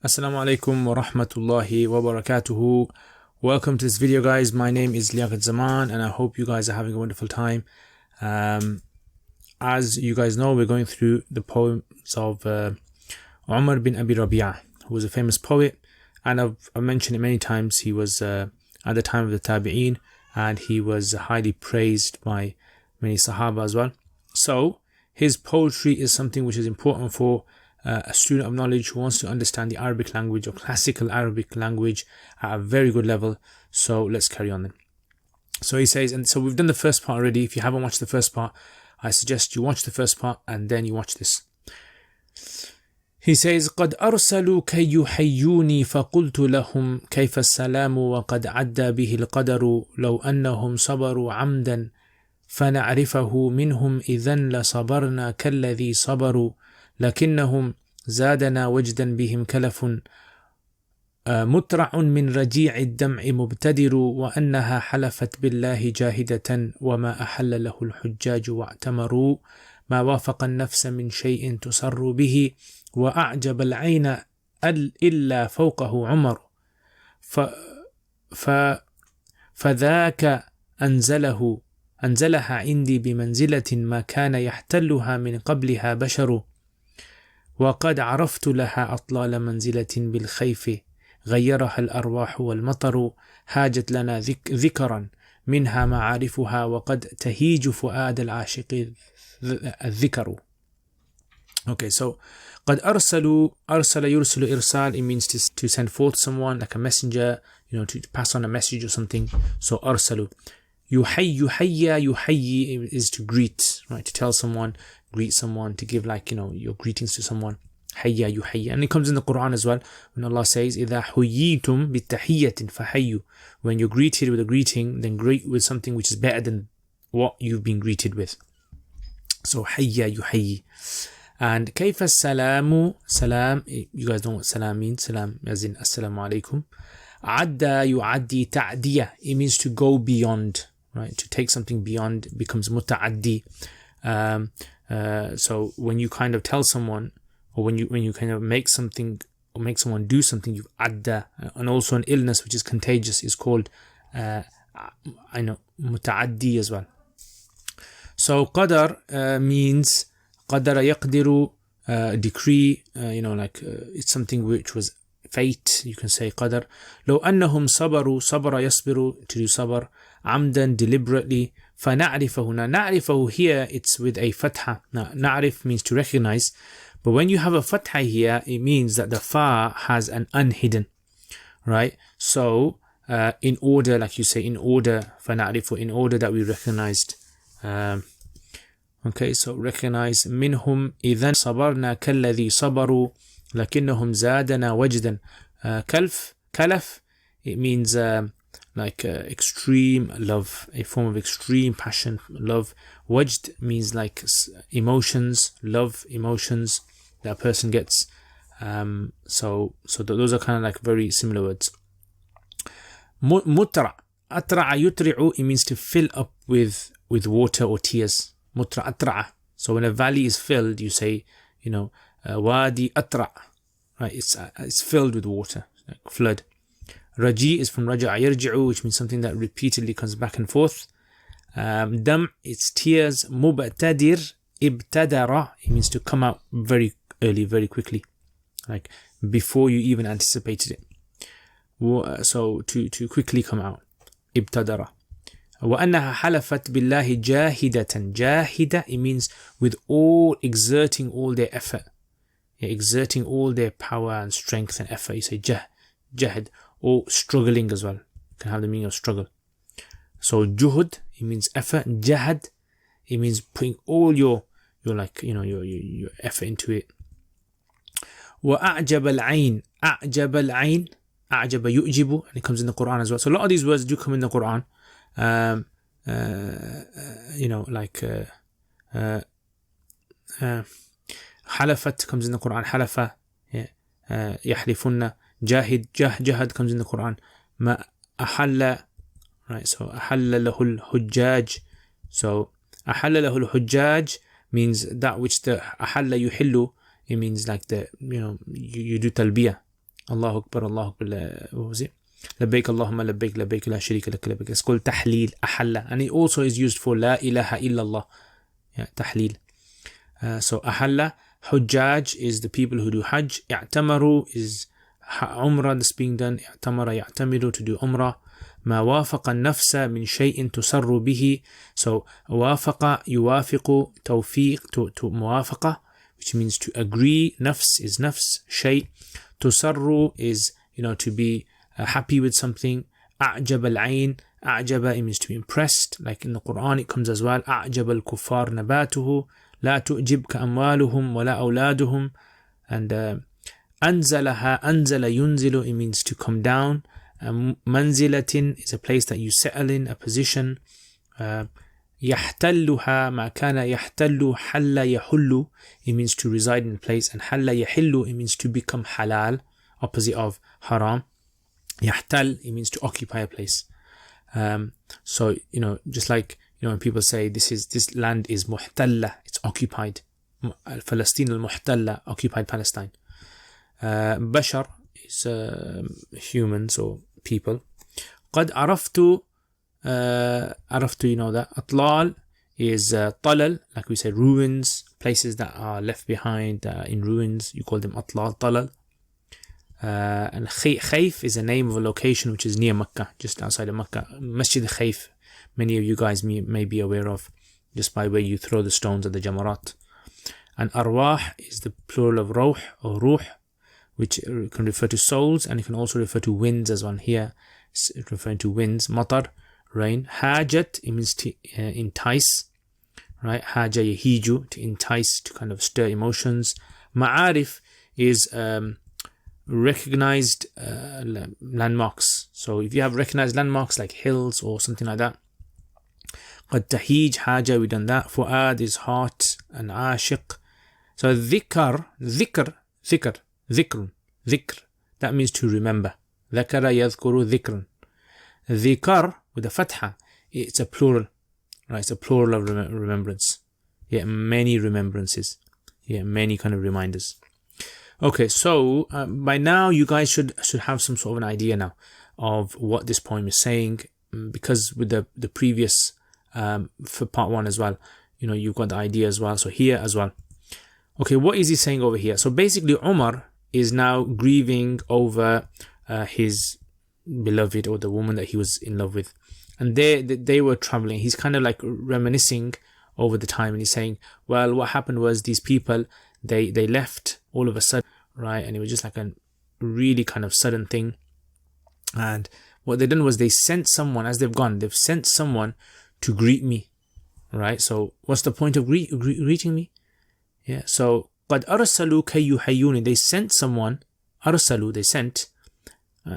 Assalamu alaikum wa rahmatullahi wa barakatuhu. Welcome to this video, guys. My name is Zaman and I hope you guys are having a wonderful time. As you guys know, we're going through the poems of Umar Bin Abi Rabiya, who was a famous poet, and I've mentioned it many times. He was at the time of the Tabi'een, and he was highly praised by many Sahaba as well. So his poetry is something which is important for a student of knowledge who wants to understand the Arabic language or classical Arabic language at a very good level. So let's carry on then. So he says, and so we've done the first part already. If you haven't watched the first part, I suggest you watch the first part and then you watch this. He says, قد أرسلوا كي يحيوني فقلت لهم كيف السلام وقد عدى به القدر لو أنهم صبروا عمدا فنعرفه منهم إذن لصبرنا كالذي صبروا لكنهم زادنا وجدا بهم كلف مترع من رجيع الدمع مبتدر وأنها حلفت بالله جاهدة وما أحل له الحجاج واعتمروا ما وافق النفس من شيء تسر به وأعجب العين إلا فوقه عمر فذاك أنزلها عندي بمنزلة ما كان يحتلها من قبلها بشر وقد عرفت لها أطلال منزلة بالخيف غيرها الأرواح والمطر هاجت لنا ذكرا منها معارفها وقد تهيج فؤاد العاشق الذكر. Okay, so قد أرسل يرسل إرسال, it means to send forth someone like a messenger, to pass on a message or something. So أرسلوا. يحيي is to greet, right? To tell someone, greet someone, to give your greetings to someone. حيا يحيي, and it comes in the Quran as well when Allah says إذا حييتم بالتحية فحيوا, when you're greeted with a greeting, then greet with something which is better than what you've been greeted with. So حيا يحيي. And كيف السلام, salam, you guys know what salam means. Salam as in assalamu alaikum. عدى يعدي تعدية, it means to go beyond, right? To take something beyond becomes muta'addi. So when you kind of tell someone, or when you kind of make something or make someone do something, you adda. And also an illness which is contagious is called muta'addi as well. So qadar means qadara yaqdiru, decree, it's something which was fate. You can say qadar. لو أنهم صبروا صبر يصبر, to do sabr, عمدا, deliberately. فنعرفه, now نعرفه here it's with a fatha. Now نعرف means to recognize, but when you have a fatha here, it means that the fa has an unhidden, right? So in order, like you say, in order, فنعرفه, in order that we recognized. Okay, so recognize. منهم إذن صبرنا كالذي صبروا لكنهم زادنا وجدا. كلف, it means extreme love, a form of extreme passion, love. Wajd means like emotions, love, emotions that a person gets. So those are kind of like very similar words. Mutra, atra yutri'u, it means to fill up with water or tears. Mutra atra. So when a valley is filled, you say, wadi atra, right? It's filled with water, like flood. Raji is from raja'a yarji'u, which means something that repeatedly comes back and forth. Dam, it's tears. Mubtadir, ibtadara, it means to come out very early, very quickly, like before you even anticipated it. So to quickly come out. Ibtadara. وأنها حلفت بالله جاهدة. جاهدة, it means with exerting all their effort. Exerting all their power and strength and effort. You say jahd, or struggling as well. You can have the meaning of struggle. So juhud, it means effort. Jahad, it means putting all your effort into it. وأعجب العين. أعجب العين, أعجب يؤجب, and it comes in the Quran as well. So a lot of these words do come in the Quran. حلفت comes in the Quran. حلف, يحلفن. جهد comes in the Quran. ما أحل, right? So أحل له الحجاج. So أحل له الحجاج means that which the أحل يحل, it means like you do talbiyah. Allahu Akbar, Allahu Akbar, what was it? Labbaik Allahumma labbaik, labbaik la sharika lak labbaik. It's called tahleel, ahalla. And it also is used for la ilaha illallah. Yeah, tahleel. So ahalla, hujjaj is the people who do hajj. I'tamaru is umrah that's being done. I'tamara ya'tamiru, to do umrah. ما وافق النفس من شيء تسر به. So وافق يوافق توفيق to موافقة, which means to agree. Nafs is nafs. Shay. تسر is, to be happy with something. أعجب العين. أعجب, it means to be impressed. Like in the Quran it comes as well. أعجب الكفار نباته لا تؤجبك أموالهم ولا أولادهم. And أنزلها, أنزل ينزل, it means to come down. منزلة is a place that you settle in, a position. يحتلها ما كان يحتل حل يحل, it means to reside in a place. And حل يحل, it means to become halal, opposite of haram. يحتل, it means to occupy a place. So just like when people say this land is muhtalla, it's occupied. Palestine al-muhtalla, occupied Palestine. Bashar is humans or people. قد عرفت, عرفت, that. أطلال is طلل, like we said, ruins, places that are left behind, in ruins. You call them أطلال, طلل. And Khayf is a name of a location which is near Mecca, just outside of Mecca. Masjid Khayf, many of you guys may be aware of, just by where you throw the stones at the Jamarat. And Arwah is the plural of Ruh or Ruh, which can refer to souls, and it can also refer to winds as well. Here it's referring to winds. Matar, rain. Hajat, it means to entice, right? Haja yahiju, to entice, to kind of stir emotions. Ma'arif is recognized landmarks. So if you have recognized landmarks like hills or something like that. Qad tahij, haja, we done that. Fu'ad is heart, and ashiq. So dhikr, ذكر, that means to remember. ذكر يذكر ذكرا. ذكر with a fatha, it's a plural, right? It's a plural of remembrance. Yeah, many remembrances. Yeah, many kind of reminders. Okay, so by now you guys should have some sort of an idea now of what this poem is saying, because with the previous for part 1 as well, you've got the idea as well. So here as well. Okay, what is he saying over here? So basically Umar is now grieving over his beloved, or the woman that he was in love with, and they were traveling. He's kind of like reminiscing over the time, and he's saying, well, what happened was these people, they left all of a sudden, right? And it was just like a really kind of sudden thing. And what they done was they sent someone, as they've gone, they've sent someone to greet me, right? So what's the point of greeting me? Yeah, so قد أرسلوا كي يحيوني, they sent someone. أرسلوا, they sent,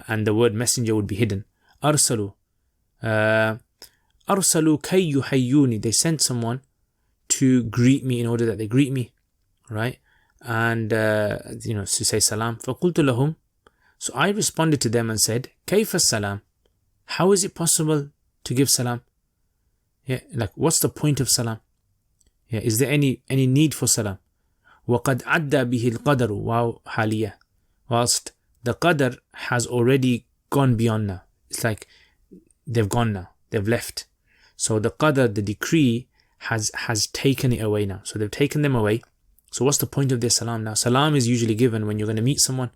and the word messenger would be hidden. أرسلوا أرسلوا كي يحيوني, they sent someone to greet me, in order that they greet me, right? And to say salam. فقلت لهم, so I responded to them and said, كيف السلام, how is it possible to give salam? Yeah, like what's the point of salam? Yeah, is there any need for salam? وَقَدْ عَدَّى بِهِ الْقَدَرُ واو حالية, whilst the qadar has already gone beyond now. It's like they've gone now, they've left. So the qadar, the decree, has taken it away now. So they've taken them away. So what's the point of their salam now? Salam is usually given when you're going to meet someone,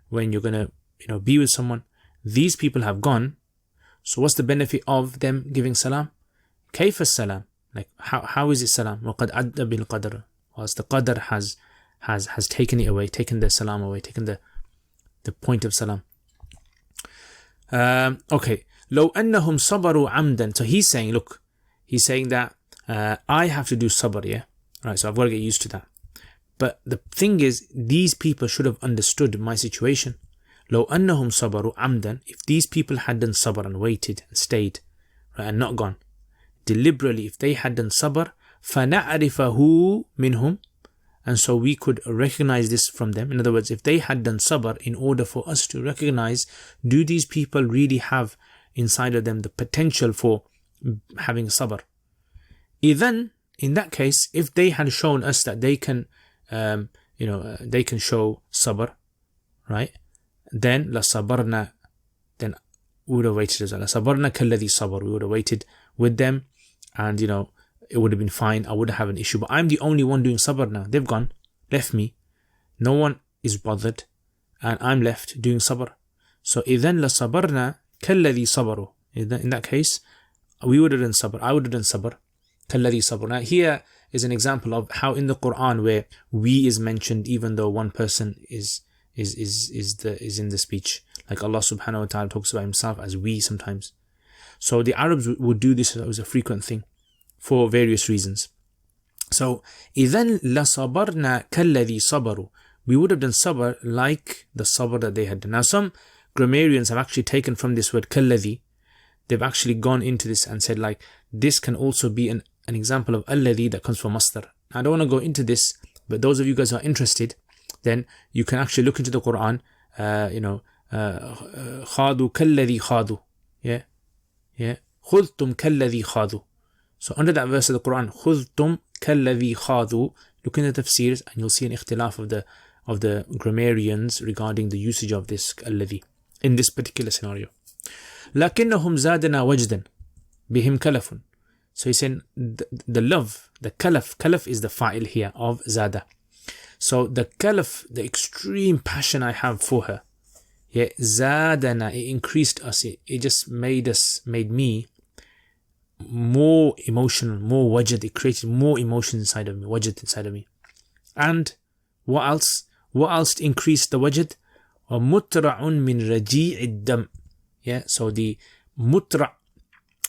when you're going to be with someone. These people have gone. So what's the benefit of them giving salam? كيف السلام, like how is it salam? وَقَدْ عَدَّى بِالْقَدَرُ, whilst the qadar has taken it away, taken the salam away, taken the point of salam. Okay, لو أنهم صبروا عمدا. So he's saying that I have to do sabr, yeah? Right, so I've got to get used to that. But the thing is, these people should have understood my situation. لو أنهم صبروا عمدا, if these people had done sabr and waited and stayed, right, and not gone, deliberately, if they had done sabr, فَنَعْرِفَهُ مِنْهُمْ, and so we could recognize this from them. In other words, if they had done sabr, in order for us to recognize, do these people really have inside of them the potential for having sabr? Then, in that case, if they had shown us that they can, they can show sabr, right? then لَصَبَرْنَا, then we would have waited as well. لَصَبَرْنَا كَالَّذِي صَبَرُوا, we would have waited with them, and it would have been fine. I wouldn't have an issue. But I'm the only one doing sabr now. They've gone, left me. No one is bothered, and I'm left doing sabr. So إِذَنْ لَصَبَرْنَا كَالَّذِي صَبَرُوا. In that case, we would have done sabr. I would have done sabr. كَالَّذِي صَبَرُوا. Now here is an example of how in the Quran where we is mentioned even though one person is in the speech. Like Allah subhanahu wa ta'ala talks about himself as we sometimes. So the Arabs would do this as a frequent thing for various reasons. So إِذَنْ لَصَبَرْنَا كَالَّذِي صَبَرُوا. We would have done sabr like the sabr that they had done. Now some grammarians have actually taken from this word كَالَّذِي, they've actually gone into this and said like this can also be an example of الذي that comes from masdar. I don't want to go into this, but those of you guys who are interested, then you can actually look into the Quran. خَاضُوا كَالَّذِي خَاضُوا. Yeah. خُذْتُمْ كَالَّذِي خَاضُوا. So under that verse of the Quran, خُذْتُمْ كَالَّذِي خَاضُوا, look in the tafsirs and you'll see an ikhtilaf of the grammarians regarding the usage of this الذي in this particular scenario. لَكِنَّهُمْ زَادَنَا وَجْدًا بِهِمْ كَلَفٌ. So he's saying the love, the kalaf is the fa'il here of zada. So the kalaf, the extreme passion I have for her, yeah, zadana, it increased us, it just made me more emotional, more wajad, it created more emotion inside of me, wajad inside of me. And what else increased the wajad? وَمُتْرَعٌ مِّن رَجِيعِ الدَّمِ. Yeah, so the mutra',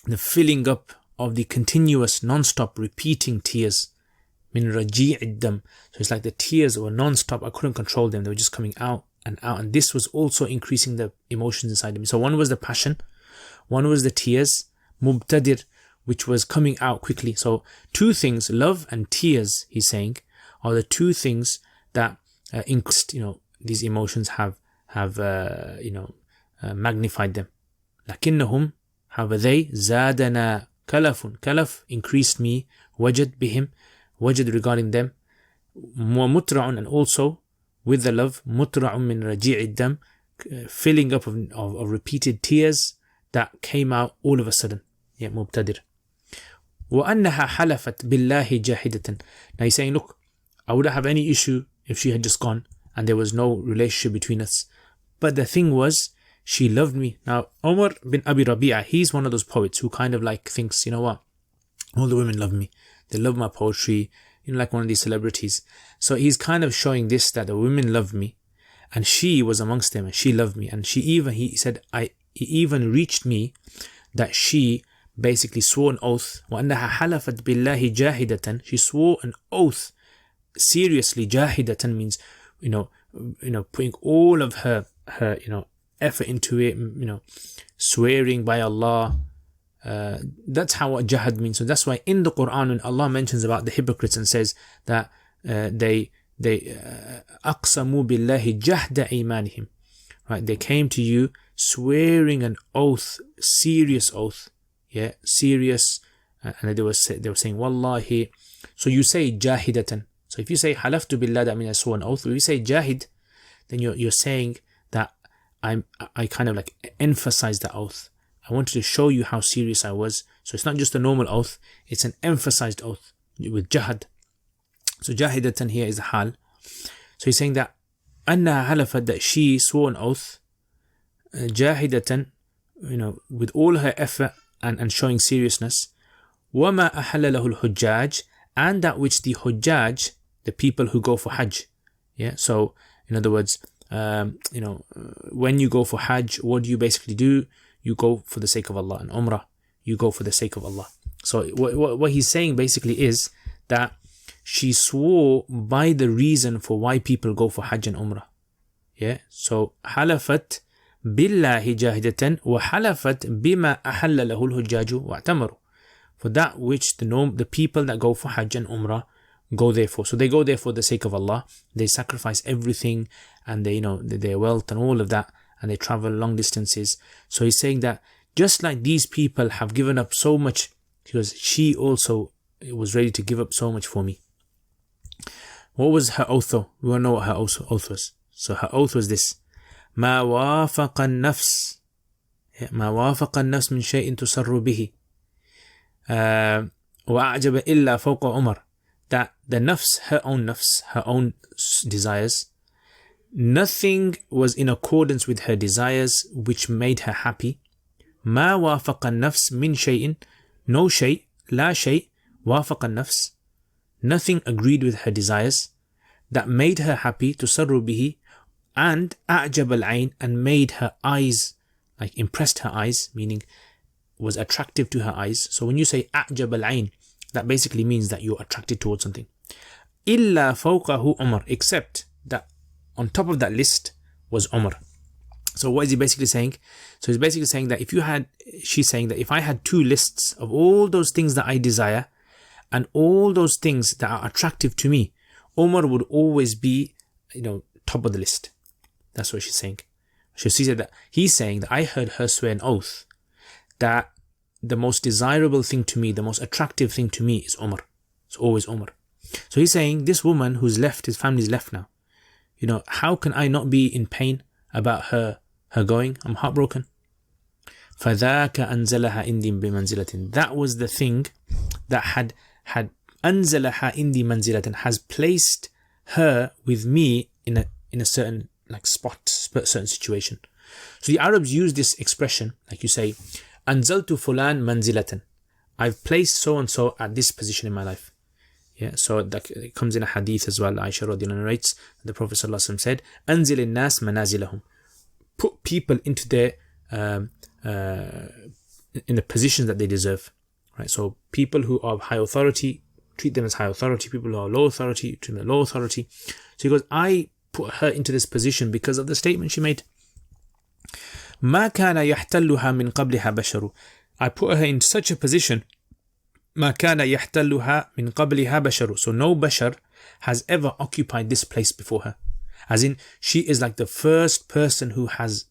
the filling up of the continuous non-stop repeating tears, min raji' dam. So it's like the tears were non-stop, I couldn't control them, they were just coming out and out, and this was also increasing the emotions inside of me. So one was the passion, one was the tears, mubtadir, which was coming out quickly. So two things, love and tears, he's saying, are the two things that increased, these emotions have magnified them. لكنهم, however they, زادنا kalaf increased me, wajad bihim, wajad regarding them, mutra'un, and also with the love, mutra'un min raji'i dam, filling up of repeated tears that came out all of a sudden. Yeah, mubtadir. وَأَنَّهَا حَلَفَتْ بِاللَّهِ جَاهِدَةً. Now he's saying, look, I wouldn't have any issue if she had just gone and there was no relationship between us. But the thing was, she loved me. Now, Umar Bin Abi Rabiya, he's one of those poets who kind of like thinks, you know what, all the women love me. They love my poetry, like one of these celebrities. So he's kind of showing this, that the women loved me and she was amongst them and she loved me. And he said, it even reached me that she basically swore an oath. وَأَنَّهَا حَلَفَتْ بِاللَّهِ جَاهِدَةً. She swore an oath. Seriously, جَاهِدَةً means, putting all of her effort into it, swearing by Allah. That's how what jahad means. So that's why in the Quran, when Allah mentions about the hypocrites and says that they aqsamu billahi jahda imanihim, right? They came to you swearing an oath, serious oath, yeah, serious, and they were saying wallahi. So you say jahidatan. So if you say halaftu billah, that means I swore an oath. If you say jahid, then you're saying that I kind of like emphasize the oath. I wanted to show you how serious I was. So it's not just a normal oath, it's an emphasized oath with jahad. So jahidatan here is the hal. So he's saying that anna halafat, that she swore an oath, jahidatan, with all her effort and showing seriousness. Wama ahalla lahu al-hujjaj, and that which the hujjaj, the people who go for hajj. Yeah. So in other words, when you go for hajj, what do you basically do? You go for the sake of Allah. And umrah, you go for the sake of Allah. So what he's saying basically is that she swore by the reason for why people go for hajj and umrah. Yeah. So halafat billahi jahidatan wa halafat bima ahalla lahu al-hujjaju wa'tamaru. For that which the people that go for hajj and umrah go there for. So they go there for the sake of Allah. They sacrifice everything, and they, their wealth and all of that, and they travel long distances. So he's saying that just like these people have given up so much, because she also was ready to give up so much for me. What was her oath though? We want to know what her oath was. So her oath was this: ما وافق النفس ما وافق النفس من شيء تسر به وأعجب إلا فوق عمر. That the nafs, her own desires, nothing was in accordance with her desires which made her happy. ما وافق النفس من شيء, no شيء, لا شيء, وافق النفس, nothing agreed with her desires that made her happy, تسر به, and أعجب العين, and made her eyes, like impressed her eyes, meaning was attractive to her eyes. So when you say أعجب العين, that basically means that you're attracted towards something. إلا فوقه عمر, except that on top of that list was Umar. So what is he basically saying? So he's basically saying that she's saying that if I had two lists of all those things that I desire and all those things that are attractive to me, Umar would always be, top of the list. That's what she's saying. She said that he's saying that I heard her swear an oath that the most desirable thing to me, the most attractive thing to me is Umar. It's always Umar. So he's saying this woman who's left, his family's left now. How can I not be in pain about her going? I'm heartbroken. فَذَاكَ أَنزَلَهَا إِنْدِي بِمَنْزِلَةٍ. That was the thing that had أَنزَلَهَا إِنْدِي مَنْزِلَةٍ, has placed her with me in a certain spot, certain situation. So the Arabs use this expression, like you say, أَنزَلْتُ فُلَانْ مَنْزِلَةً. I've placed so-and-so at this position in my life. Yeah, so that it comes in a hadith as well. Aisha radiallahu anha narrates, the Prophet sallallahu alaihi wasallam said, أَنزِلِ النَّاسِ مَنَازِلَهُم. Put people into their in the positions that they deserve. Right? So people who are of high authority, treat them as high authority. People who are low authority, treat them as low authority. So he goes, I put her into this position because of the statement she made. ما كان يحتلها من قبلها بشر. I put her in such a position. ما كان يحتلها من قبلها بشر. So no bashar has ever occupied this place before her. As in, she is like the first person who has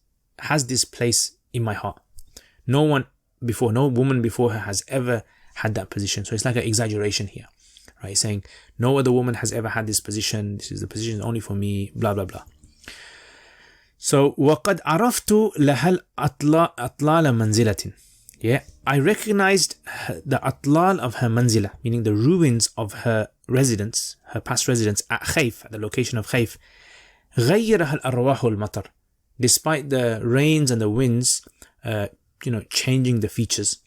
this place in my heart. No woman before her has ever had that position. So it's like an exaggeration here. Right? He's saying, no other woman has ever had this position. This is the position only for me, blah, blah, blah. So, وَقَدْ عَرَفْتُ لَهَا الْأَطْلَالَ مَنْزِلَةٍ. Yeah, I recognized the atlal of her manzila, meaning the ruins of her residence, her past residence at Khayf, at the location of Khayf. غَيِّرَهَا الْأَرْوَاحُ الْمَطَرِ. Despite the rains and the winds, changing the features.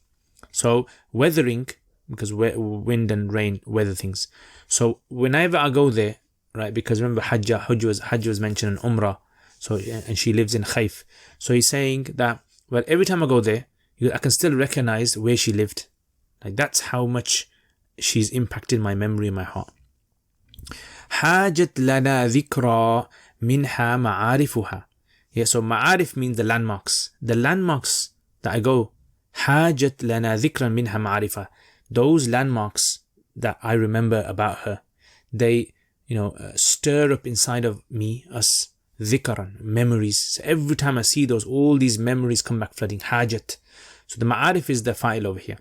So, weathering, because wind and rain weather things. So, whenever I go there, right, because remember Hajj was mentioned in Umrah, so, and she lives in Khayf. So, he's saying that, well, every time I go there, I can still recognize where she lived. Like, that's how much she's impacted my memory and my heart. حاجت لنا ذكرى منها معارفها. Yeah, so ma'arif means the landmarks. The landmarks that I go, حاجت لنا ذكرى منها معارفها. Those landmarks that I remember about her, they, stir up inside of us dhikran, memories. So every time I see those, all these memories come back flooding. Hajat. So the ma'arif is the fa'il over here.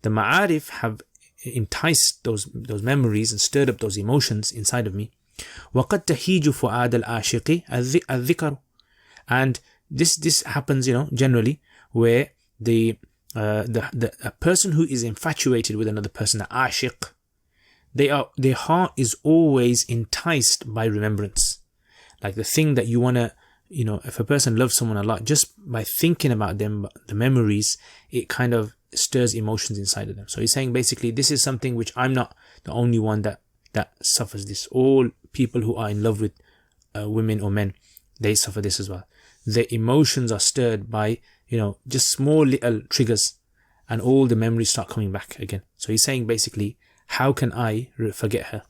The ma'arif have enticed those memories and stirred up those emotions inside of me. وَقَدْ تَهِيجُ فُؤَادَ الْعَاشِقِ الذِّكَرُ. And this happens, generally, where a person who is infatuated with another person, the ashiq, their heart is always enticed by remembrance. Like the thing that you want to, if a person loves someone a lot, just by thinking about them, the memories, it kind of stirs emotions inside of them. So he's saying basically this is something which I'm not the only one that suffers this. All people who are in love with women or men, they suffer this as well. Their emotions are stirred by, just small little triggers, and all the memories start coming back again. So he's saying basically, how can I forget her?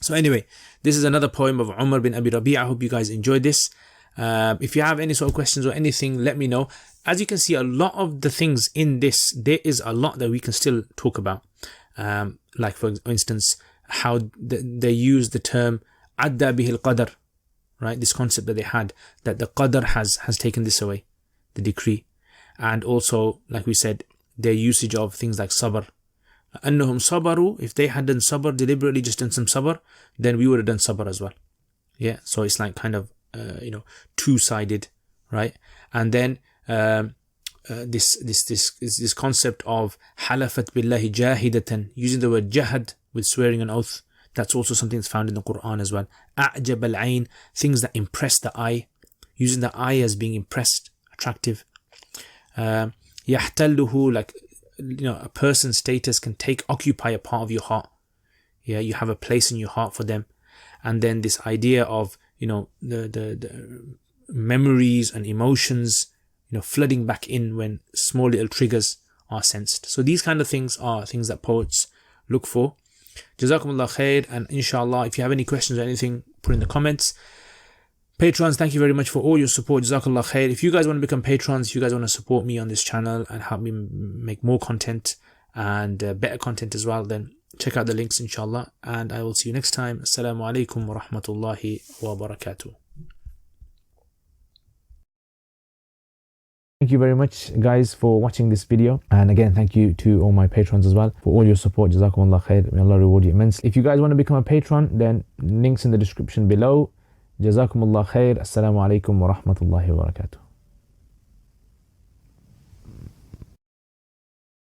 So anyway, this is another poem of Umar bin Abi Rabiya. I hope you guys enjoyed this. If you have any sort of questions or anything, let me know. As you can see, a lot of the things in this, there is a lot that we can still talk about. Like for instance, how they use the term adda bihil qadar, right? This concept that they had, that the qadar has taken this away, the decree. And also, like we said, their usage of things like sabr. أنهم صبروا, if they had done sabr, deliberately just done some sabr, then we would have done sabr as well. Yeah, so it's like kind of two-sided, right? And then this concept of halafat billahi jahidatan, using the word jahad with swearing an oath. That's also something that's found in the Quran as well. A'jab al-ayn, things that impress the eye, using the eye as being impressed, attractive. Yahtalluhu, like, a person's status can occupy a part of your heart. Yeah, you have a place in your heart for them. And then this idea of, the memories and emotions, flooding back in when small little triggers are sensed. So these kind of things are things that poets look for. Jazakumullah khair, and inshallah, if you have any questions or anything, put in the comments. Patrons, thank you very much for all your support. Jazakallah khair. If you guys want to become patrons, if you guys want to support me on this channel and help me make more content and better content as well, then check out the links, inshallah. And I will see you next time. Assalamu alaikum wa rahmatullahi wa barakatuh. Thank you very much, guys, for watching this video. And again, thank you to all my patrons as well for all your support. Jazakumullah khair. May Allah reward you immensely. If you guys want to become a patron, then links in the description below. Jazakumullah khair. Assalamu alaikum wa rahmatullahi wa barakatuh.